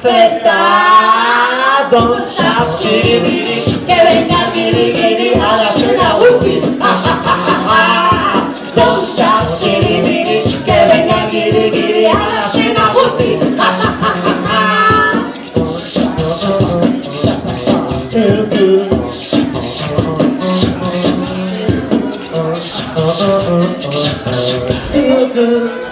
Festa, don't stop, chiri biri, que venga giri giri a la cena Uzi. Don't stop, chiri biri, que venga giri giri a la cena Uzi. Feel good. Feel good.